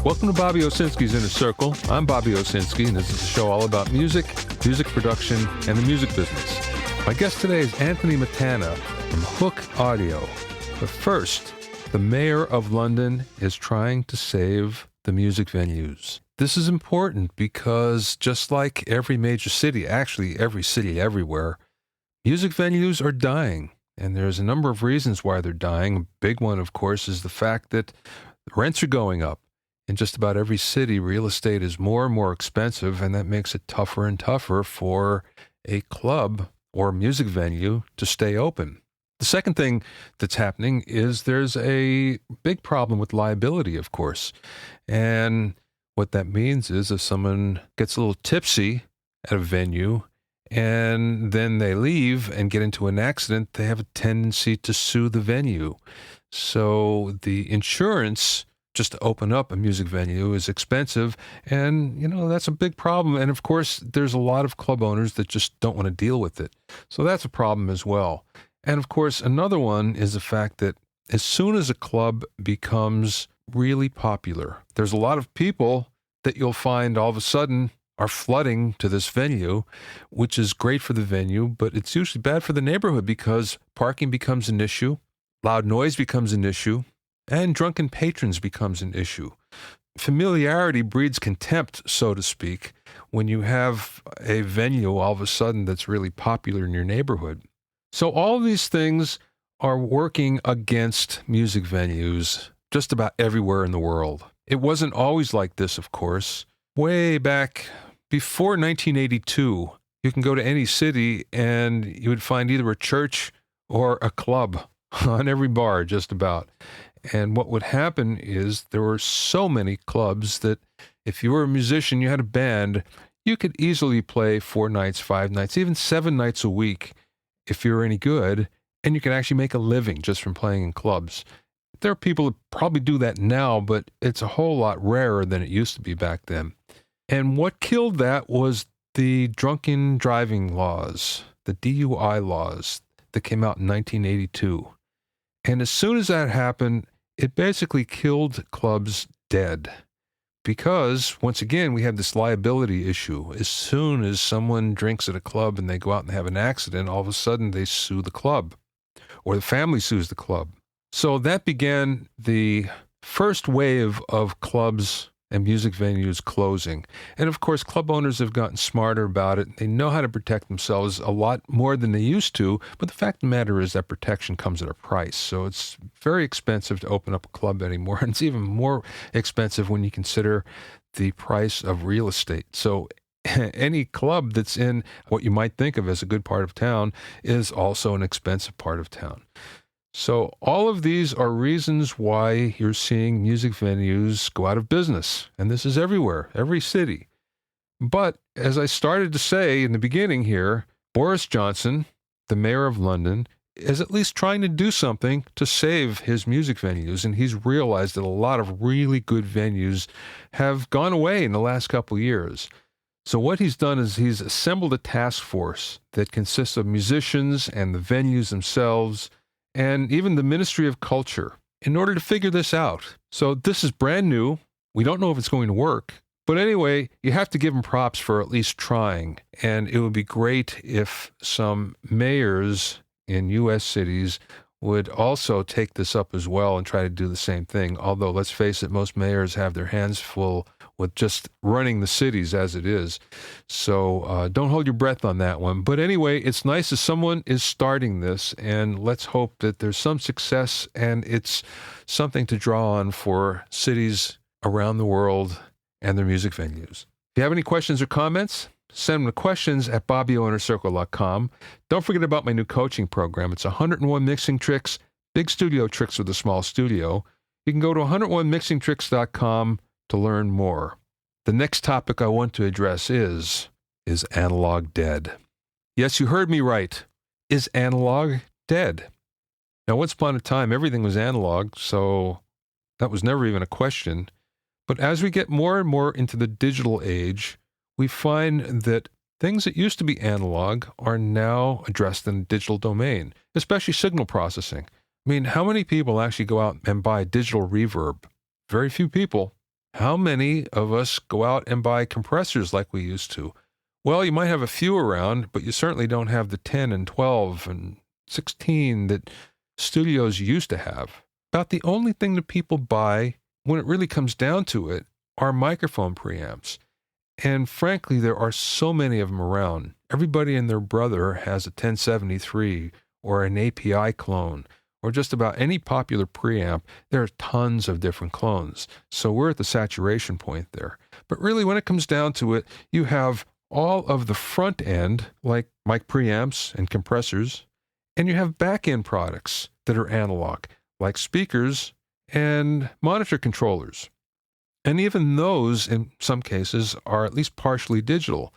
Welcome to Bobby Owsinski's Inner Circle. I'm Bobby Owsinski, and this is a show all about music, music production, and the music business. My guest today is Anthony Mattana from Hooke Audio. But first, the mayor of London is trying to save the music venues. This is important because just like every major city, actually every city everywhere, music venues are dying. And there's a number of reasons why they're dying. A big one, of course, is the fact that rents are going up. In just about every city, real estate is more and more expensive, and that makes it tougher and tougher for a club or music venue to stay open. The second thing that's happening is there's a big problem with liability, of course. And what that means is if someone gets a little tipsy at a venue and then they leave and get into an accident, they have a tendency to sue the venue. So the insurance just to open up a music venue is expensive, and, that's a big problem. And, of course, there's a lot of club owners that just don't want to deal with it. So that's a problem as well. And, of course, another one is the fact that as soon as a club becomes really popular, there's a lot of people that you'll find all of a sudden are flooding to this venue, which is great for the venue, but it's usually bad for the neighborhood because parking becomes an issue, loud noise becomes an issue, and drunken patrons becomes an issue. Familiarity breeds contempt, so to speak, when you have a venue all of a sudden that's really popular in your neighborhood. So all of these things are working against music venues just about everywhere in the world. It wasn't always like this, of course. Way back before 1982, you can go to any city and you would find either a church or a club on every bar, just about. And what would happen is there were so many clubs that if you were a musician, you had a band, you could easily play 4 nights, 5 nights, even 7 nights a week if you're any good, and you can actually make a living just from playing in clubs. There are people that probably do that now, but it's a whole lot rarer than it used to be back then. And what killed that was the drunken driving laws, the DUI laws that came out in 1982. And as soon as that happened, it basically killed clubs dead because, once again, we have this liability issue. As soon as someone drinks at a club and they go out and have an accident, all of a sudden they sue the club or the family sues the club. So that began the first wave of clubs and music venues closing. And of course, club owners have gotten smarter about it. They know how to protect themselves a lot more than they used to. But the fact of the matter is that protection comes at a price. So it's very expensive to open up a club anymore. And it's even more expensive when you consider the price of real estate. So any club that's in what you might think of as a good part of town is also an expensive part of town. So all of these are reasons why you're seeing music venues go out of business. And this is everywhere, every city. But as I started to say in the beginning here, Boris Johnson, the mayor of London, is at least trying to do something to save his music venues. And he's realized that a lot of really good venues have gone away in the last couple of years. So what he's done is he's assembled a task force that consists of musicians and the venues themselves, and even the Ministry of Culture, in order to figure this out. So this is brand new. We don't know if it's going to work. But anyway, you have to give them props for at least trying. And it would be great if some mayors in U.S. cities would also take this up as well and try to do the same thing. Although, let's face it, most mayors have their hands full with just running the cities as it is. So don't hold your breath on that one. But anyway, it's nice that someone is starting this, and let's hope that there's some success and it's something to draw on for cities around the world and their music venues. If you have any questions or comments, send them to questions@BobbyOInnerCircle.com. Don't forget about my new coaching program. It's 101 Mixing Tricks, Big Studio Tricks with a Small Studio. You can go to 101mixingtricks.com to learn more. The next topic I want to address is analog dead? Yes, you heard me right. Is analog dead? Now, once upon a time, everything was analog, so that was never even a question. But as we get more and more into the digital age, we find that things that used to be analog are now addressed in the digital domain, especially signal processing. I mean, how many people actually go out and buy digital reverb? Very few people. How many of us go out and buy compressors like we used to? Well, you might have a few around, but you certainly don't have the 10 and 12 and 16 that studios used to have. About the only thing that people buy when it really comes down to it are microphone preamps. And frankly, there are so many of them around. Everybody and their brother has a 1073 or an API clone or just about any popular preamp. There are tons of different clones. So we're at the saturation point there. But really, when it comes down to it, you have all of the front end, like mic preamps and compressors, and you have back end products that are analog, like speakers and monitor controllers. And even those, in some cases, are at least partially digital.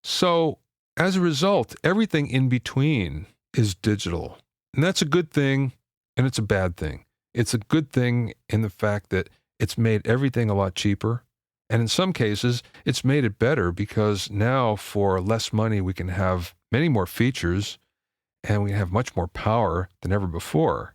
So, as a result, everything in between is digital. And that's a good thing, and it's a bad thing. It's a good thing in the fact that it's made everything a lot cheaper. And in some cases, it's made it better because now, for less money, we can have many more features, and we have much more power than ever before.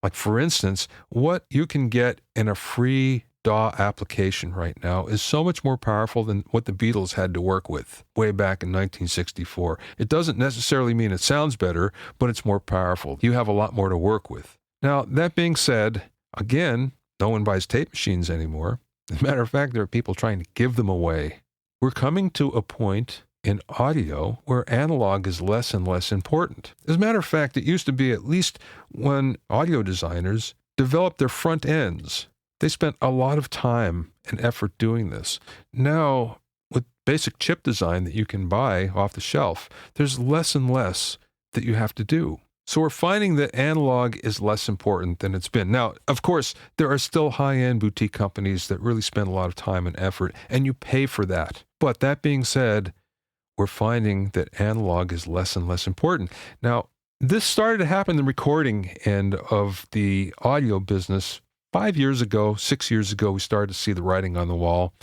Like, for instance, what you can get in a free DAW application right now is so much more powerful than what the Beatles had to work with way back in 1964. It doesn't necessarily mean it sounds better, but it's more powerful. You have a lot more to work with. Now, that being said, again, no one buys tape machines anymore. As a matter of fact, there are people trying to give them away. We're coming to a point in audio where analog is less and less important. As a matter of fact, it used to be, at least when audio designers developed their front ends, they spent a lot of time and effort doing this. Now, with basic chip design that you can buy off the shelf, there's less and less that you have to do. So we're finding that analog is less important than it's been. Now, of course, there are still high-end boutique companies that really spend a lot of time and effort, and you pay for that. But that being said, we're finding that analog is less and less important. Now, this started to happen in the recording end of the audio business 5 years ago, 6 years ago. We started to see the writing on the wall,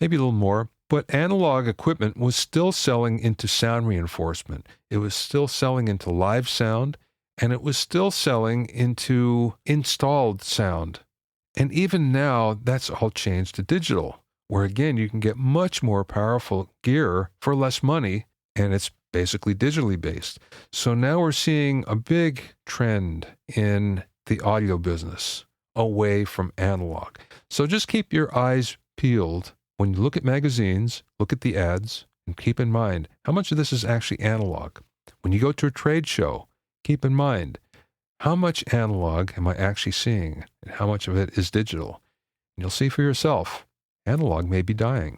maybe a little more. But analog equipment was still selling into sound reinforcement. It was still selling into live sound, and it was still selling into installed sound. And even now, that's all changed to digital, where again, you can get much more powerful gear for less money, and it's basically digitally based. So now we're seeing a big trend in the audio business away from analog. So just keep your eyes peeled when you look at magazines, look at the ads, and keep in mind how much of this is actually analog. When you go to a trade show, keep in mind how much analog am I actually seeing and how much of it is digital. And you'll see for yourself, analog may be dying.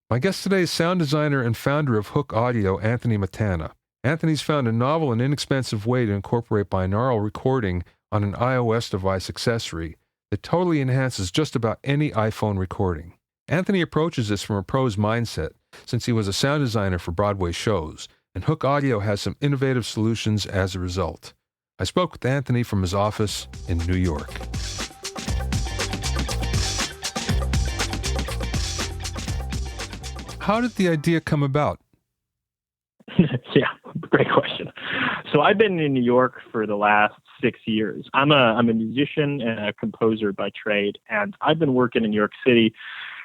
My guest today is sound designer and founder of Hooke Audio, Anthony Mattana. Anthony's found a novel and inexpensive way to incorporate binaural recording on an iOS device accessory that totally enhances just about any iPhone recording. Anthony approaches this from a pro's mindset, since he was a sound designer for Broadway shows, and Hooke Audio has some innovative solutions as a result. I spoke with Anthony from his office in New York. How did the idea come about? Yeah, great question. So I've been in New York for the last 6 years. I'm a musician and a composer by trade, and I've been working in New York City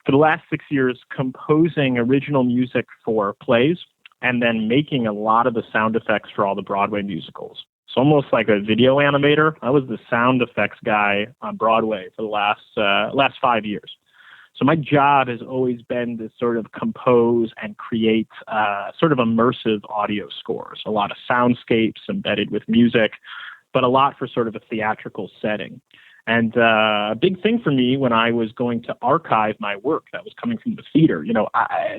for the last 6 years composing original music for plays and then making a lot of the sound effects for all the Broadway musicals. So almost like a video animator. I was the sound effects guy on Broadway for the last 5 years. So my job has always been to sort of compose and create sort of immersive audio scores, a lot of soundscapes embedded with music, but a lot for sort of a theatrical setting. And a big thing for me when I was going to archive my work that was coming from the theater,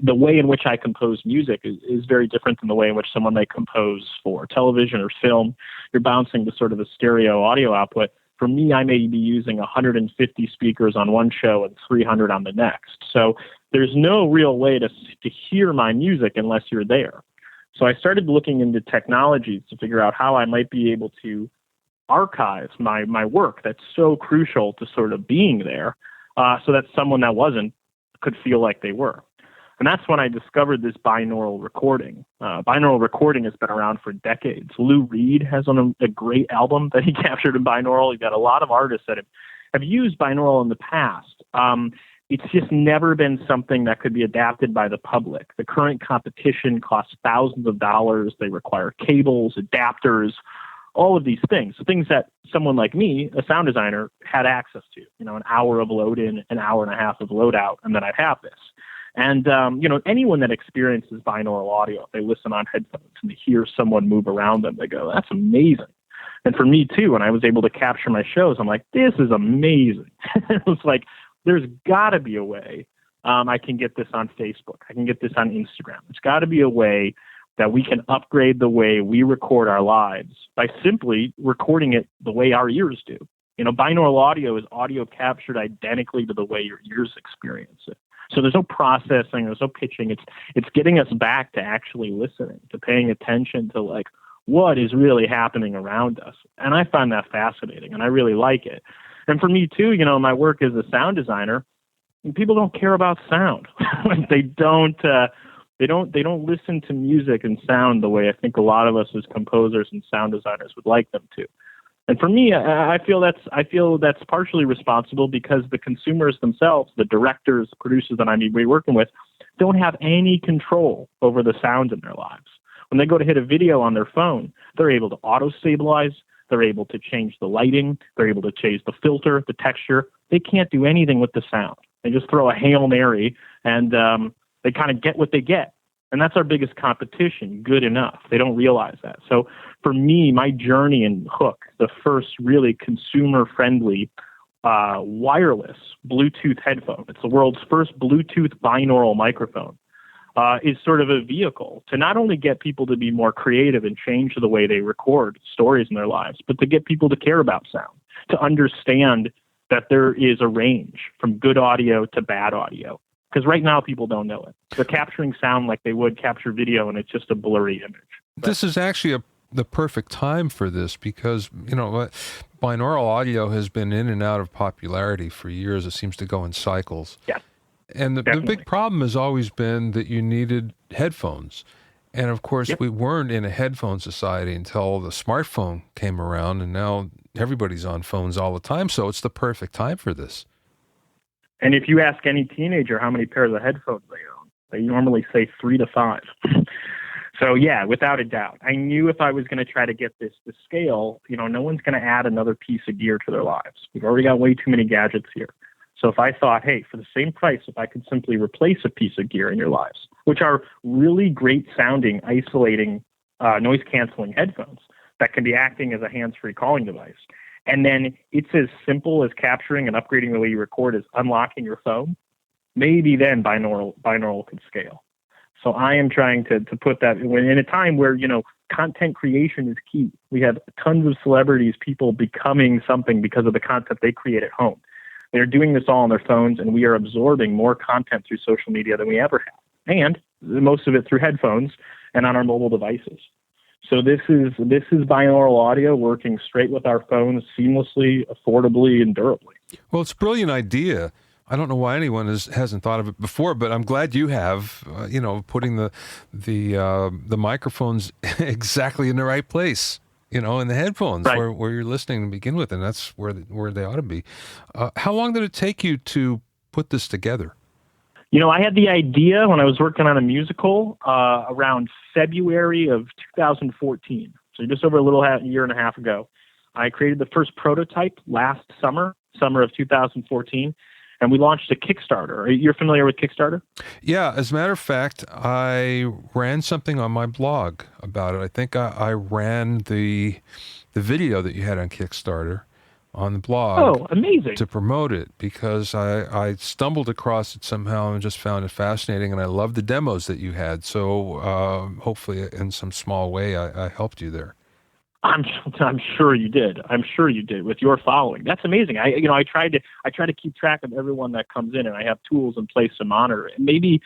the way in which I compose music is very different than the way in which someone may compose for television or film. You're bouncing to sort of a stereo audio output. For me, I may be using 150 speakers on one show and 300 on the next. So there's no real way to hear my music unless you're there. So I started looking into technologies to figure out how I might be able to archive my work that's so crucial to sort of being there so that someone that wasn't could feel like they were. And that's when I discovered this binaural recording. Binaural recording has been around for decades. Lou Reed has a great album that he captured in binaural. You've got a lot of artists that have used binaural in the past. it's just never been something that could be adapted by the public. The current competition costs thousands of dollars. They require cables, adapters, all of these things that someone like me, a sound designer, had access to. An hour of load in, an hour and a half of load out, and then I'd have this. And, anyone that experiences binaural audio, if they listen on headphones and they hear someone move around them, they go, that's amazing. And for me, too, when I was able to capture my shows, I'm like, this is amazing. It was like, there's got to be a way I can get this on Facebook. I can get this on Instagram. There's got to be a way that we can upgrade the way we record our lives by simply recording it the way our ears do. Binaural audio is audio captured identically to the way your ears experience it. So there's no processing, there's no pitching. It's getting us back to actually listening, to paying attention to like what is really happening around us. And I find that fascinating, and I really like it. And for me too, my work as a sound designer, people don't care about sound. They don't listen to music and sound the way I think a lot of us as composers and sound designers would like them to. And for me, I feel that's partially responsible because the consumers themselves, the directors, the producers that I'm working with, don't have any control over the sound in their lives. When they go to hit a video on their phone, they're able to auto-stabilize, they're able to change the lighting, they're able to change the filter, the texture. They can't do anything with the sound. They just throw a Hail Mary, and they kind of get what they get. And that's our biggest competition, good enough. They don't realize that. So for me, my journey in Hooke, the first really consumer-friendly wireless Bluetooth headphone, it's the world's first Bluetooth binaural microphone, is sort of a vehicle to not only get people to be more creative and change the way they record stories in their lives, but to get people to care about sound, to understand that there is a range from good audio to bad audio. Because right now people don't know it. They're capturing sound like they would capture video, and it's just a blurry image. This is actually the perfect time for this because, binaural audio has been in and out of popularity for years. It seems to go in cycles. Yeah. And the big problem has always been that you needed headphones. And of course, we weren't in a headphone society until the smartphone came around, and now everybody's on phones all the time. So it's the perfect time for this. And if you ask any teenager how many pairs of headphones they own, they normally say 3 to 5. So yeah, without a doubt. I knew if I was going to try to get this to scale, no one's going to add another piece of gear to their lives. We've already got way too many gadgets here. So if I thought, hey, for the same price, if I could simply replace a piece of gear in your lives, which are really great sounding, isolating, noise-canceling headphones that can be acting as a hands-free calling device, and then it's as simple as capturing and upgrading the way you record as unlocking your phone, maybe then binaural could scale. So I am trying to put that in a time where, content creation is key. We have tons of celebrities, people becoming something because of the content they create at home. They're doing this all on their phones, and we are absorbing more content through social media than we ever have. And most of it through headphones and on our mobile devices. So this is binaural audio working straight with our phones seamlessly, affordably, and durably. Well, it's a brilliant idea. I don't know why anyone hasn't thought of it before, but I'm glad you have. Putting the microphones exactly in the right place. In the headphones right, where you're listening to begin with, and that's where they ought to be. How long did it take you to put this together? I had the idea when I was working on a musical around February of 2014. So just over a year and a half ago. I created the first prototype last summer of 2014, and we launched a Kickstarter. You're familiar with Kickstarter? Yeah, as a matter of fact, I ran something on my blog about it. I think I ran the video that you had on Kickstarter on the blog. Oh, amazing. To promote it because I stumbled across it somehow and just found it fascinating, and I love the demos that you had. So hopefully in some small way I helped you there. I'm sure you did. I'm sure you did with your following. That's amazing. I try to keep track of everyone that comes in, and I have tools in place to monitor it. Maybe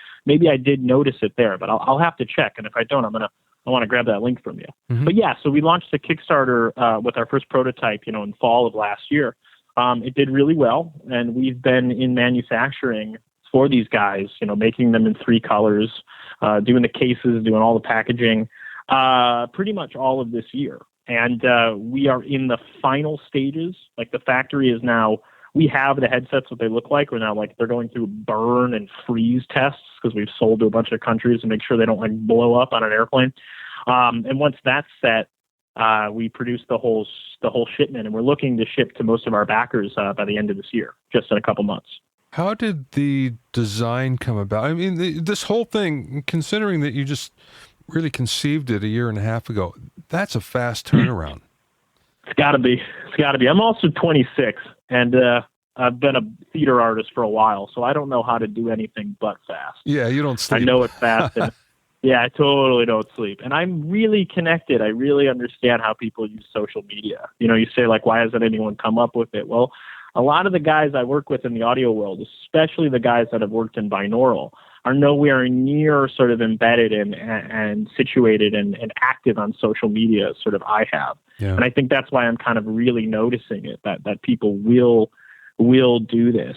I did notice it there, but I'll have to check. And if I don't, I want to grab that link from you. Mm-hmm. But yeah, so we launched a Kickstarter with our first prototype, in fall of last year. It did really well, and we've been in manufacturing for these guys, making them in 3 colors, doing the cases, doing all the packaging, pretty much all of this year. And we are in the final stages. Like the factory is now we have the headsets, what they look like. We're now like, they're going through burn and freeze tests because we've sold to a bunch of countries to make sure they don't like blow up on an airplane. And once that's set, we produce the whole shipment, and we're looking to ship to most of our backers by the end of this year, just in a couple months. How did the design come about? I mean, this whole thing, considering that you just really conceived it a year and a half ago, that's a fast turnaround. It's got to be. I'm also 26, and I've been a theater artist for a while, so I don't know how to do anything but fast. Yeah, you don't sleep. I know it's fast. And, yeah, I totally don't sleep. And I'm really connected. I really understand how people use social media. You know, you say, like, why hasn't anyone come up with it? Well, a lot of the guys I work with in the audio world, especially the guys that have worked in binaural, are nowhere near sort of embedded and situated and active on social media as sort of I have. Yeah. And I think that's why I'm kind of really noticing it, that people will do this.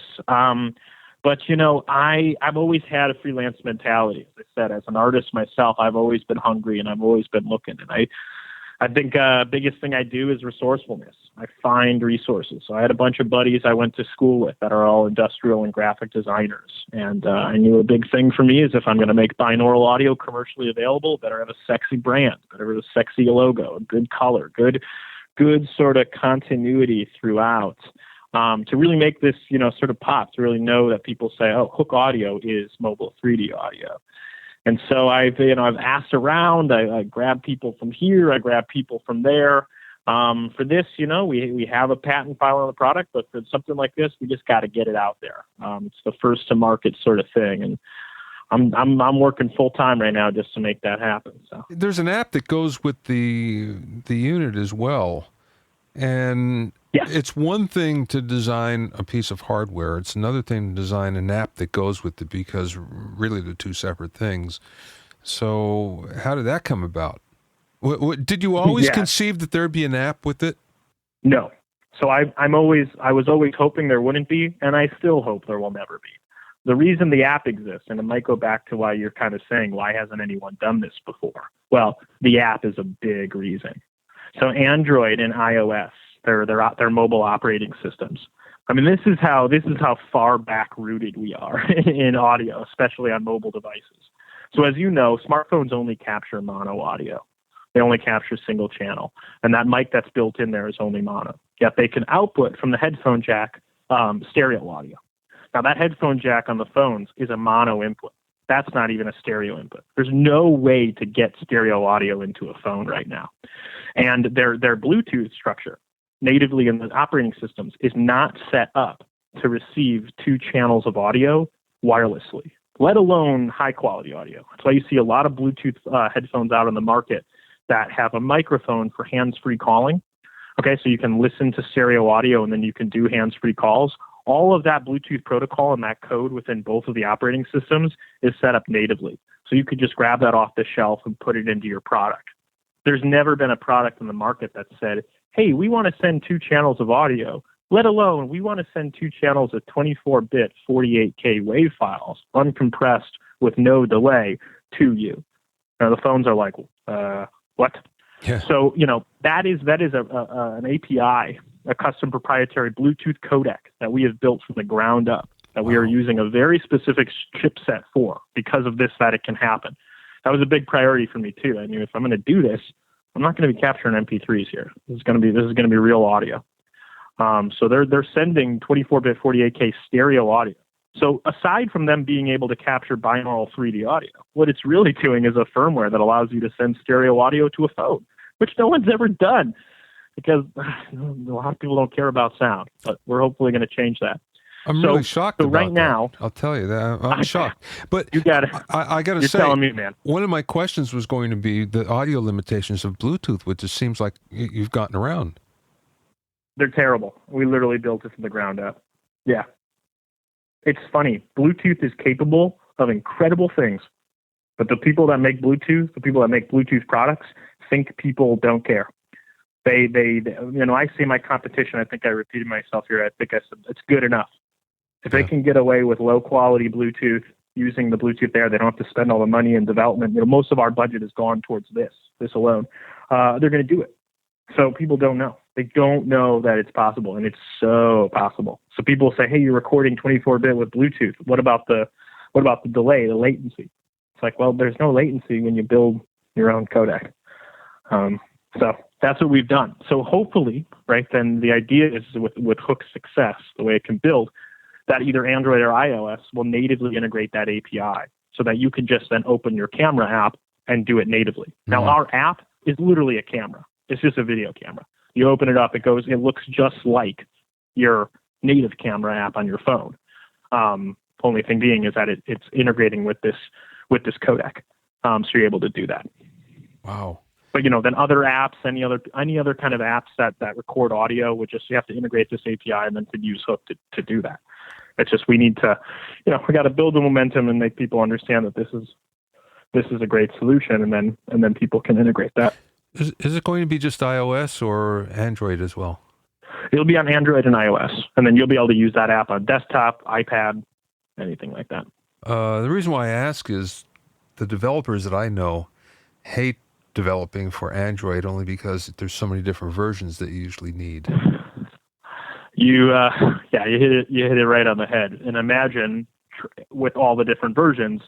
But, you know, I've always had a freelance mentality. As I said, as an artist myself, I've always been hungry and I've always been looking. And I think biggest thing I do is resourcefulness. I find resources. So I had a bunch of buddies I went to school with that are all industrial and graphic designers. And I knew a big thing for me is if I'm going to make binaural audio commercially available, better have a sexy brand, better have a sexy logo, a good color, good sort of continuity throughout. To really make this, you know, sort of pop, to really know that people say, oh, Hooke Audio is mobile 3D audio. And so I've asked around, I grab people from here, I grab people from there. For this, you know, we have a patent file on the product, but for something like this, we just got to get it out there. It's the first to market sort of thing. And I'm working full time right now just to make that happen. So there's an app that goes with the unit as well. And yeah. It's one thing to design a piece of hardware. It's another thing to design an app that goes with it, because really they're two separate things. So how did that come about? Did you always conceive that there'd be an app with it? No. So I was always hoping there wouldn't be, and I still hope there will never be. The reason the app exists, and it might go back to why you're kind of saying, why hasn't anyone done this before? Well, the app is a big reason. So Android and iOS, they're mobile operating systems. I mean, this is how far back rooted we are in audio, especially on mobile devices. So as you know, smartphones only capture mono audio. They only capture single channel, and that mic that's built in there is only mono. Yet they can output from the headphone jack stereo audio. Now that headphone jack on the phones is a mono input. That's not even a stereo input. There's no way to get stereo audio into a phone right now. And their Bluetooth structure natively in the operating systems is not set up to receive two channels of audio wirelessly, let alone high quality audio. That's why you see a lot of Bluetooth headphones out on the market that have a microphone for hands-free calling. Okay, so you can listen to stereo audio and then you can do hands-free calls. All of that Bluetooth protocol and that code within both of the operating systems is set up natively. So you could just grab that off the shelf and put it into your product. There's never been a product in the market that said, hey, we want to send two channels of audio, let alone we want to send two channels of 24-bit 48K WAV files, uncompressed with no delay, to you. Now, the phones are like, what? Yeah. So, you know, that is an API, a custom proprietary Bluetooth codec that we have built from the ground up, that we are using a very specific chipset for, because of this, that it can happen. That was a big priority for me too. I knew if I'm going to do this, I'm not going to be capturing MP3s here. This is going to be real audio. So they're sending 24-bit 48K stereo audio. So aside from them being able to capture binaural 3D audio, what it's really doing is a firmware that allows you to send stereo audio to a phone, which no one's ever done, because a lot of people don't care about sound. But we're hopefully going to change that. I'm really shocked about right now, that. I'll tell you that. I'm shocked. But you got it. I got to say, telling me, man. One of my questions was going to be the audio limitations of Bluetooth, which it seems like you've gotten around. They're terrible. We literally built it from the ground up. Yeah. It's funny. Bluetooth is capable of incredible things, but the people that make Bluetooth products think people don't care. They I say my competition, I think I repeated myself here. I think I said it's good enough. If they can get away with low quality Bluetooth, using the Bluetooth there, they don't have to spend all the money in development. You know, most of our budget has gone towards this alone. They're going to do it. So people don't know. They don't know that it's possible, and it's so possible. So people say, hey, you're recording 24-bit with Bluetooth. What about the delay, the latency? It's like, well, there's no latency when you build your own codec. So that's what we've done. So hopefully, right, then the idea is with Hooke's success, the way it can build, that either Android or iOS will natively integrate that API so that you can just then open your camera app and do it natively. Mm-hmm. Now, our app is literally a camera. It's just a video camera. You open it up, it looks just like your native camera app on your phone. Only thing being is that it's integrating with this codec. So you're able to do that. Wow. But, then other apps, any other kind of apps that record audio you have to integrate this API and then could use Hooke to do that. It's just, we need to, we got to build the momentum and make people understand that this is a great solution, and then people can integrate that. Is it going to be just iOS or Android as well? It'll be on Android and iOS, and then you'll be able to use that app on desktop, iPad, anything like that. The reason why I ask is the developers that I know hate developing for Android only because there's so many different versions that you usually need. You hit it right on the head. And imagine with all the different versions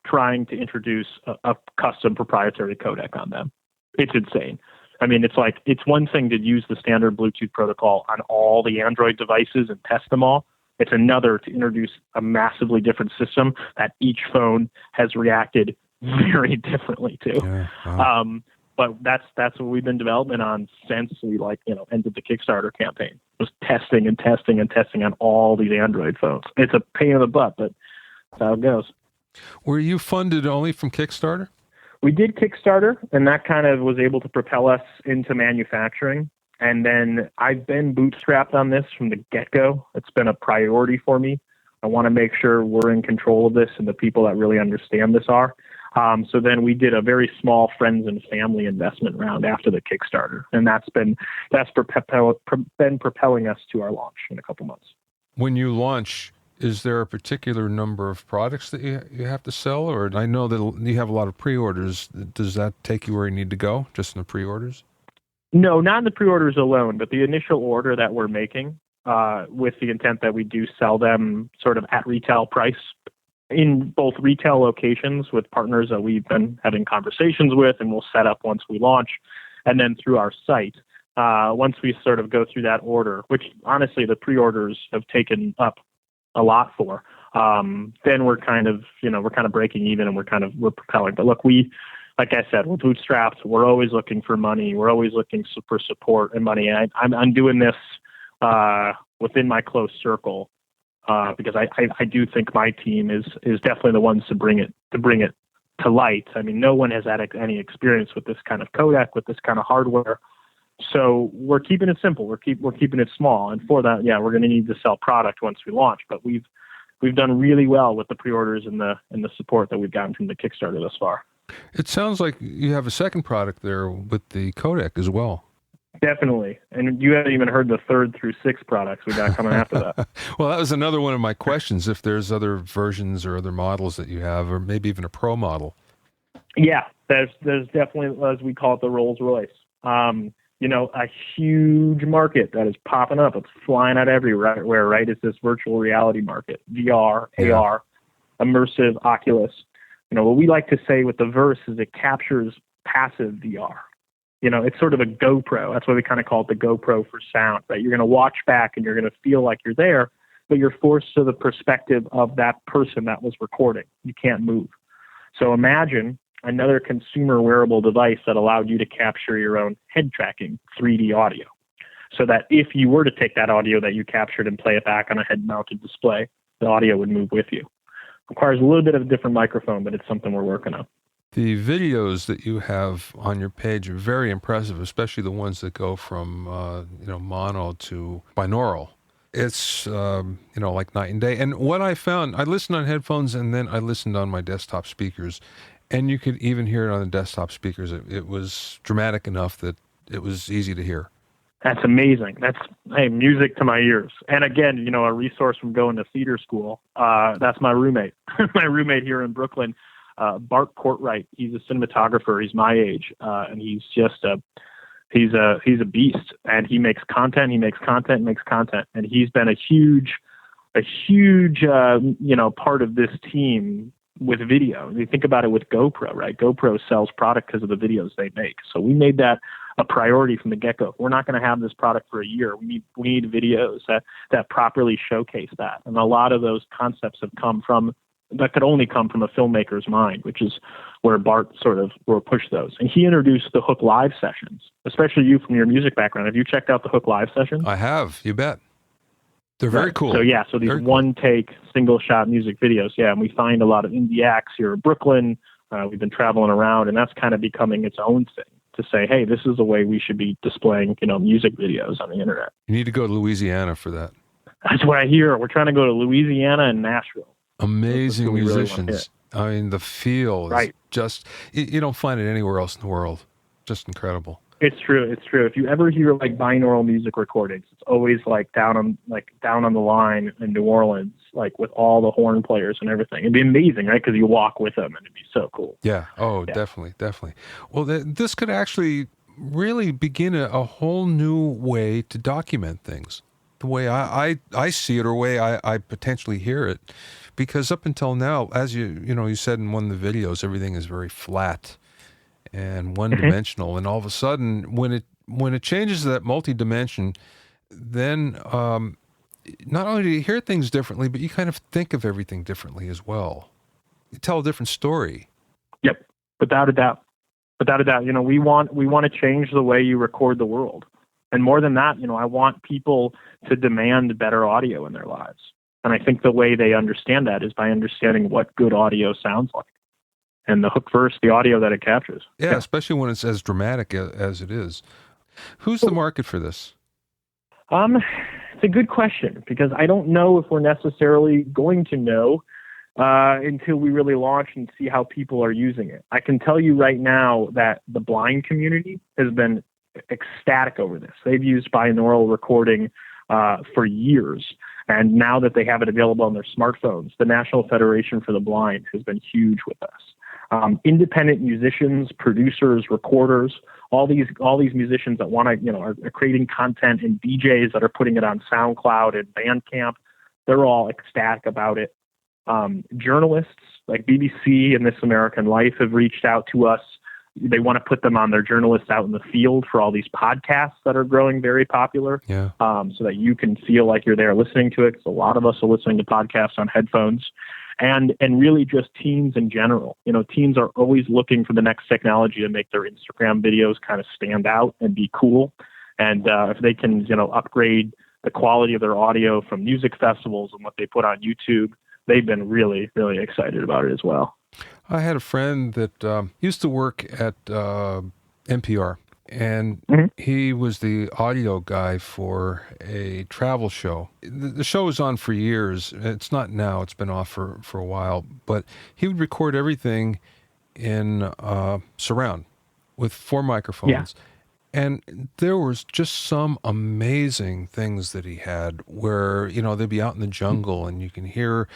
trying to introduce a custom proprietary codec on them. It's insane. I mean, it's one thing to use the standard Bluetooth protocol on all the Android devices and test them all. It's another to introduce a massively different system that each phone has reacted very differently to. Yeah, wow. But that's what we've been developing on since we ended the Kickstarter campaign. Was testing and testing and testing on all these Android phones. It's a pain in the butt, but that's how it goes. Were you funded only from Kickstarter? We did Kickstarter, and that kind of was able to propel us into manufacturing. And then I've been bootstrapped on this from the get-go. It's been a priority for me. I want to make sure we're in control of this and the people that really understand this are. So then we did a very small friends and family investment round after the Kickstarter, and that's been propelling us to our launch in a couple months. When you launch, is there a particular number of products that you have to sell? Or I know that you have a lot of pre-orders. Does that take you where you need to go, just in the pre-orders? No, not in the pre-orders alone, but the initial order that we're making with the intent that we do sell them sort of at retail price in both retail locations with partners that we've been having conversations with and we'll set up once we launch, and then through our site. Once we sort of go through that order, which honestly the pre-orders have taken up a lot for, then we're kind of breaking even and we're propelling. But look, like I said, we're bootstrapped. We're always looking for money. We're always looking for support and money. And I'm doing this within my close circle because I do think my team is definitely the ones to bring it to light. I mean, no one has had any experience with this kind of codec, with this kind of hardware. So we're keeping it simple. We're keeping it small. And for that, we're going to need to sell product once we launch. But we've done really well with the pre-orders and the support that we've gotten from the Kickstarter thus far. It sounds like you have a second product there with the codec as well. Definitely. And you haven't even heard the 3rd through 6 products we got coming after that. Well, that was another one of my questions, if there's other versions or other models that you have, or maybe even a Pro model. Yeah, there's definitely, as we call it, the Rolls Royce. A huge market that is popping up. It's flying out everywhere, right? It's this virtual reality market, VR, AR, immersive, Oculus. What we like to say with the Verse is it captures passive VR. It's sort of a GoPro. That's why we kind of call it the GoPro for sound, right? You're going to watch back and you're going to feel like you're there, but you're forced to the perspective of that person that was recording. You can't move. So imagine another consumer wearable device that allowed you to capture your own head tracking 3D audio. So that if you were to take that audio that you captured and play it back on a head-mounted display, the audio would move with you. Requires a little bit of a different microphone, but it's something we're working on. The videos that you have on your page are very impressive, especially the ones that go from mono to binaural. It's like night and day. And what I found, I listened on headphones and then I listened on my desktop speakers, and you could even hear it on the desktop speakers. It was dramatic enough that it was easy to hear. That's amazing. That's music to my ears. And again, a resource from going to theater school. That's my roommate. My roommate here in Brooklyn, Bart Courtwright. He's a cinematographer. He's my age, and he's just He's a beast, and he makes content. He makes content. Makes content, and he's been a huge part of this team with video. You think about it with GoPro, right? GoPro sells product because of the videos they make. So we made that a priority from the get-go. We're not going to have this product for a year. We need videos that properly showcase that. And a lot of those concepts that could only come from a filmmaker's mind, which is where Bart sort of will push those. And he introduced the Hooke live sessions, especially you from your music background. Have you checked out the Hooke live sessions? I have, you bet. They're very cool. So these one-take, single-shot music videos. Yeah, and we find a lot of indie acts here in Brooklyn. We've been traveling around, and that's kind of becoming its own thing to say, hey, this is the way we should be displaying, music videos on the internet. You need to go to Louisiana for that. That's what I hear. We're trying to go to Louisiana and Nashville. Amazing musicians. Really, I mean, the feel is just, you don't find it anywhere else in the world. Just incredible. It's true. It's true. If you ever hear like binaural music recordings, it's always like down on the line in New Orleans, like with all the horn players and everything. It'd be amazing, right? Because you walk with them, and it'd be so cool. Yeah. Oh, yeah. Definitely. Well, this could actually really begin a whole new way to document things, the way I see it, or way I potentially hear it. Because up until now, as you said in one of the videos, everything is very flat and one-dimensional, and all of a sudden, when it changes to that multi-dimension, then not only do you hear things differently, but you kind of think of everything differently as well. You tell a different story. Yep, without a doubt. We want to change the way you record the world, and more than that, I want people to demand better audio in their lives, and I think the way they understand that is by understanding what good audio sounds like. And the Hooke verse, the audio that it captures. Yeah, especially when it's as dramatic as it is. Who's the market for this? It's a good question, because I don't know if we're necessarily going to know until we really launch and see how people are using it. I can tell you right now that the blind community has been ecstatic over this. They've used binaural recording for years. And now that they have it available on their smartphones, the National Federation for the Blind has been huge with us. Independent musicians, producers, recorders, all these musicians that are creating content, and DJs that are putting it on SoundCloud and Bandcamp, they're all ecstatic about it. Journalists like BBC and This American Life have reached out to us. They want to put them on their journalists out in the field for all these podcasts that are growing very popular. Yeah. So that you can feel like you're there listening to it. Because a lot of us are listening to podcasts on headphones. And really just teens in general. Teens are always looking for the next technology to make their Instagram videos kind of stand out and be cool. And if they can, upgrade the quality of their audio from music festivals and what they put on YouTube, they've been really, really excited about it as well. I had a friend that used to work at NPR, and he was the audio guy for a travel show. The show was on for years. It's not now. It's been off for a while. But he would record everything in surround with 4 microphones. Yeah. And there was just some amazing things that he had where, they'd be out in the jungle and you can hear...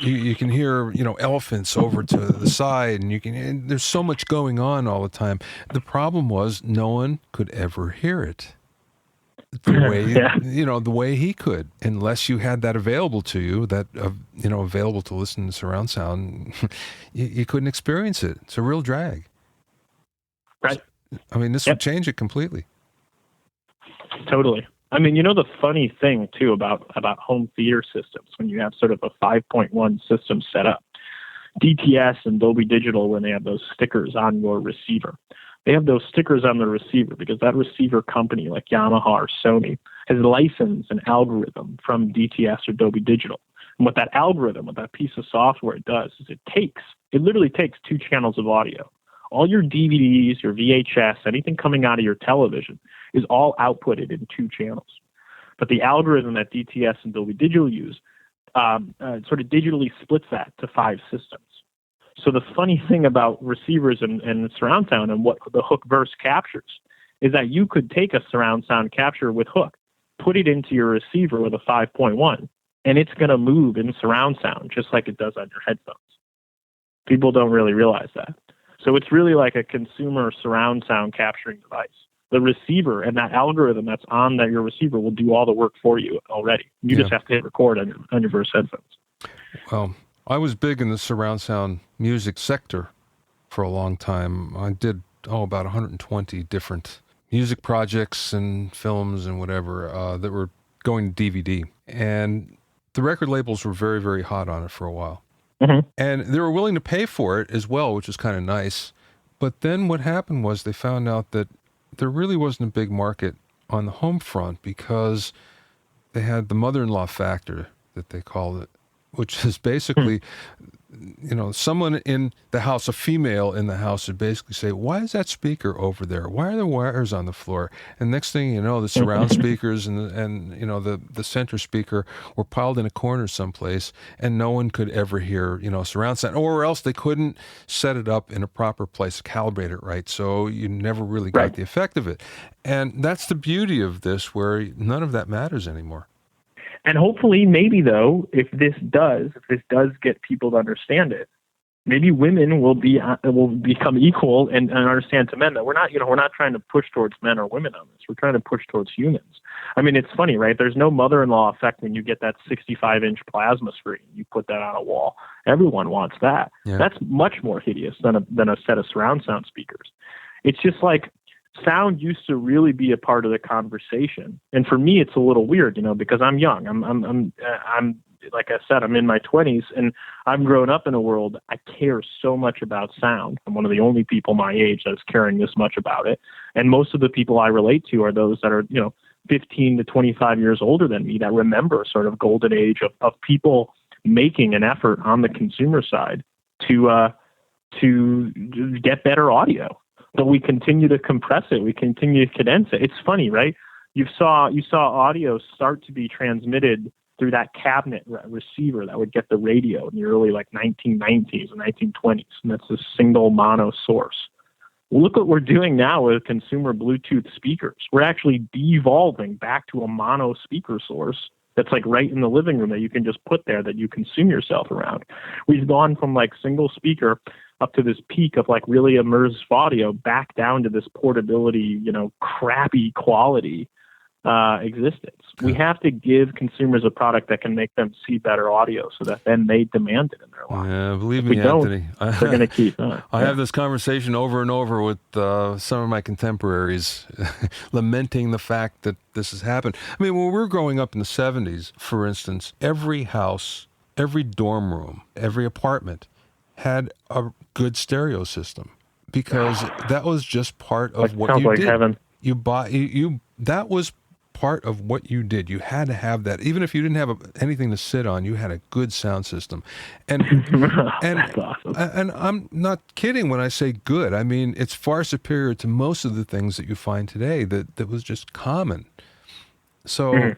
You can hear, elephants over to the side, and there's so much going on all the time. The problem was no one could ever hear it the way, the way he could, unless you had that available to you, available to listen to surround sound. You couldn't experience it. It's a real drag. Right. This would change it completely. Totally. The funny thing, too, about home theater systems, when you have sort of a 5.1 system set up, DTS and Dolby Digital, when they have those stickers on your receiver, they have those stickers on the receiver because that receiver company, like Yamaha or Sony, has licensed an algorithm from DTS or Dolby Digital. And what that algorithm, what that piece of software does, is it literally takes 2 channels of audio. All your DVDs, your VHS, anything coming out of your television is all outputted in 2 channels. But the algorithm that DTS and Dolby Digital use sort of digitally splits that to 5 systems. So the funny thing about receivers and surround sound and what the Hooke verse captures is that you could take a surround sound capture with Hooke, put it into your receiver with a 5.1, and it's going to move in surround sound just like it does on your headphones. People don't really realize that. So it's really like a consumer surround sound capturing device. The receiver and that algorithm that's on that your receiver will do all the work for you already. You just have to hit record on your Verse headphones. Well, I was big in the surround sound music sector for a long time. I did, about 120 different music projects and films and whatever that were going to DVD. And the record labels were very, very hot on it for a while. Mm-hmm. And they were willing to pay for it as well, which was kind of nice. But then what happened was they found out that there really wasn't a big market on the home front because they had the mother-in-law factor that they called it, which is basically, someone in the house, a female in the house would basically say, why is that speaker over there? Why are the wires on the floor? And next thing you know, the surround speakers and the center speaker were piled in a corner someplace, and no one could ever hear, surround sound, or else they couldn't set it up in a proper place, calibrate it right. So you never really got the effect of it. And that's the beauty of this, where none of that matters anymore. And hopefully, maybe though, if this does get people to understand it, maybe women will become equal and understand to men that we're not trying to push towards men or women on this. We're trying to push towards humans. I mean, it's funny, right? There's no mother-in-law effect when you get that 65-inch plasma screen. You put that on a wall. Everyone wants that. Yeah. That's much more hideous than a set of surround sound speakers. It's just like, sound used to really be a part of the conversation, and for me, it's a little weird, because I'm young. I'm like I said, I'm in my 20s, and I've grown up in a world. I care so much about sound. I'm one of the only people my age that's caring this much about it, and most of the people I relate to are those that are 15 to 25 years older than me that remember sort of golden age of people making an effort on the consumer side to get better audio. But we continue to compress it. We continue to condense it. It's funny, right? You saw audio start to be transmitted through that cabinet receiver that would get the radio in the early 1990s and 1920s, and that's a single mono source. Look what we're doing now with consumer Bluetooth speakers. We're actually devolving back to a mono speaker source that's right in the living room that you can just put there that you consume yourself around. We've gone from single speaker up to this peak of really immersive audio back down to this portability, crappy quality existence. We have to give consumers a product that can make them see better audio so that then they demand it in their lives. Yeah, believe me, Anthony. They're going to keep I have this conversation over and over with some of my contemporaries lamenting the fact that this has happened. I mean, when we were growing up in the 70s, for instance, every house, every dorm room, every apartment had a good stereo system because that was just part of what you did. Heaven. That was part of what you did. You had to have that. Even if you didn't have anything to sit on, you had a good sound system. And That's awesome. And I'm not kidding when I say good. I mean, it's far superior to most of the things that you find today that was just common. So,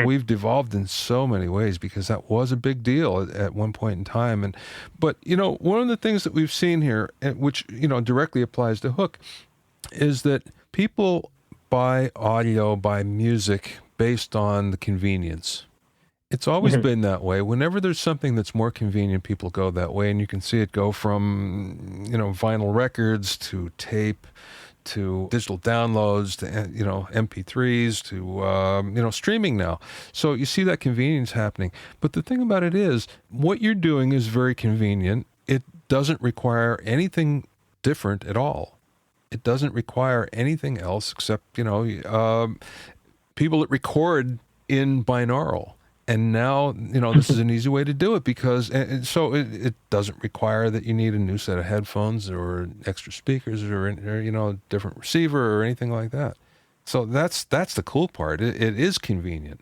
we've devolved in so many ways because that was a big deal at one point in time. But one of the things that we've seen here, which, directly applies to Hooke, is that people buy audio, buy music based on the convenience. It's always been that way. Whenever there's something that's more convenient, people go that way. And you can see it go from, vinyl records to tape to digital downloads to MP3s to streaming now. So you see that convenience happening. But the thing about it is, what you're doing is very convenient. It doesn't require anything different at all. It doesn't require anything else except people that record in binaural. And now, this is an easy way to do it because, so it doesn't require that you need a new set of headphones or extra speakers or a different receiver or anything like that. So that's the cool part. It is convenient.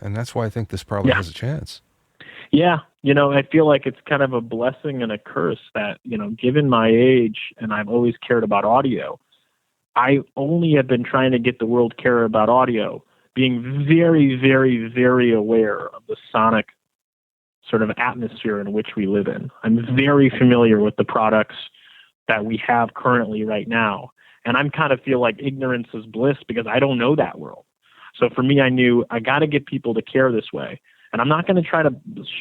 And that's why I think this probably has a chance. Yeah. I feel like it's kind of a blessing and a curse that, given my age and I've always cared about audio, I only have been trying to get the world to care about audio, being very, very, very aware of the sonic sort of atmosphere in which we live in. I'm very familiar with the products that we have currently right now. And I'm kind of feel like ignorance is bliss because I don't know that world. So for me, I knew I got to get people to care this way. And I'm not going to try to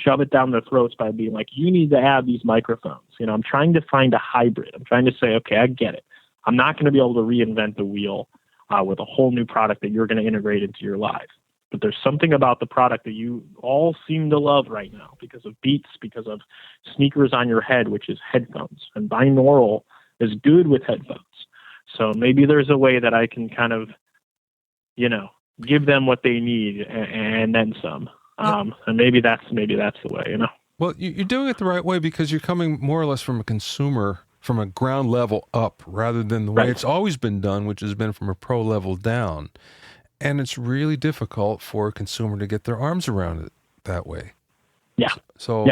shove it down their throats by being like, you need to add these microphones. I'm trying to find a hybrid. I'm trying to say, okay, I get it. I'm not going to be able to reinvent the wheel with a whole new product that you're going to integrate into your life. But there's something about the product that you all seem to love right now because of Beats, because of sneakers on your head, which is headphones. And binaural is good with headphones. So maybe there's a way that I can kind of, give them what they need and then some. And maybe that's the way, Well, you're doing it the right way because you're coming more or less from a consumer, from a ground level up, rather than the way it's always been done, which has been from a pro level down. And it's really difficult for a consumer to get their arms around it that way. Yeah. So,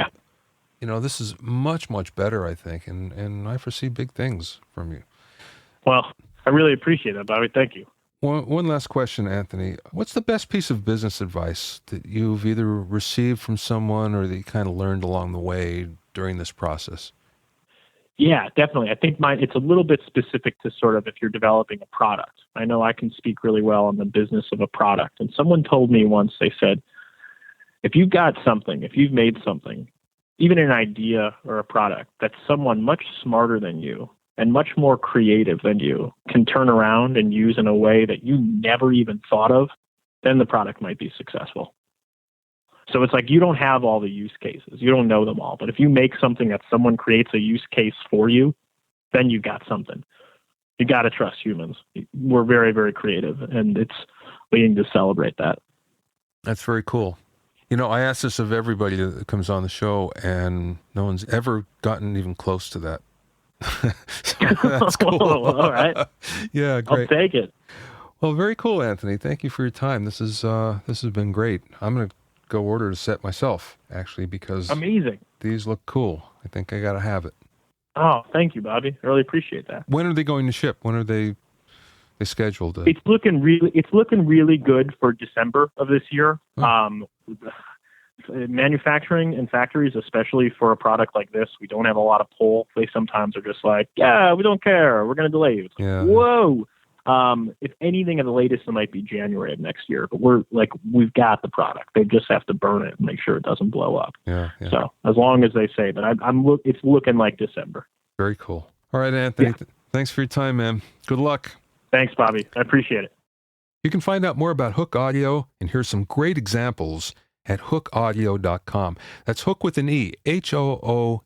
this is much, much better, I think, and I foresee big things from you. Well, I really appreciate that, Bobby. Thank you. One last question, Anthony. What's the best piece of business advice that you've either received from someone or that you kind of learned along the way during this process? Yeah, definitely. I think it's a little bit specific to sort of if you're developing a product. I know I can speak really well on the business of a product. And someone told me once, they said, if you've got something, if you've made something, even an idea or a product that someone much smarter than you and much more creative than you can turn around and use in a way that you never even thought of, then the product might be successful. So it's like you don't have all the use cases. You don't know them all. But if you make something that someone creates a use case for you, then you've got something. You got to trust humans. We're very, very creative, and we need to celebrate that. That's very cool. I ask this of everybody that comes on the show, and no one's ever gotten even close to that. That's cool. All right. Yeah, great. I'll take it. Well, very cool, Anthony. Thank you for your time. This has been great. I'm going to go order a set myself, actually, because amazing. These look cool. I think I got to have it. Oh, thank you, Bobby. I really appreciate that. When are they going to ship? When are they scheduled? It's looking really good for December of this year. Oh. Manufacturing and factories, especially for a product like this, we don't have a lot of pull. They sometimes are just like, yeah, we don't care. We're going to delay you. It's like, whoa. If anything, at the latest, it might be January of next year. But we've got the product. They just have to burn it and make sure it doesn't blow up. Yeah. So as long as they say, but it's looking like December. Very cool. All right, Anthony. Yeah. Thanks for your time, man. Good luck. Thanks, Bobby. I appreciate it. You can find out more about Hooke Audio and hear some great examples at hookeaudio.com. That's Hooke with an E, Hooke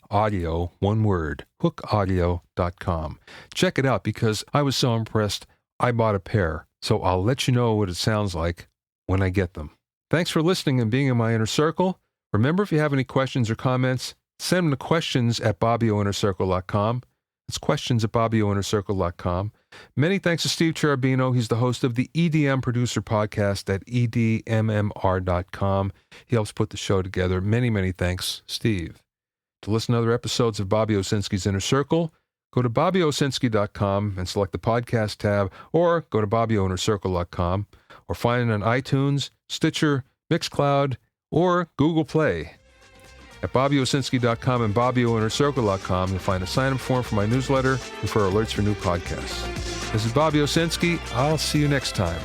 audio, one word, hookeaudio.com. Check it out because I was so impressed, I bought a pair. So I'll let you know what it sounds like when I get them. Thanks for listening and being in my inner circle. Remember, if you have any questions or comments, send them to questions@bobbyoinnercircle.com. It's questions@bobbyoinnercircle.com. Many thanks to Steve Cherubino. He's the host of the EDM Producer Podcast at edmmr.com. He helps put the show together. Many, many thanks, Steve. To listen to other episodes of Bobby Owsinski's Inner Circle, go to bobbyowsinski.com and select the podcast tab, or go to bobbyowinnercircle.com, or find it on iTunes, Stitcher, Mixcloud, or Google Play. At bobbyowsinski.com and bobbyowinnercircle.com, you'll find a sign-up form for my newsletter and for alerts for new podcasts. This is Bobby Owsinski. I'll see you next time.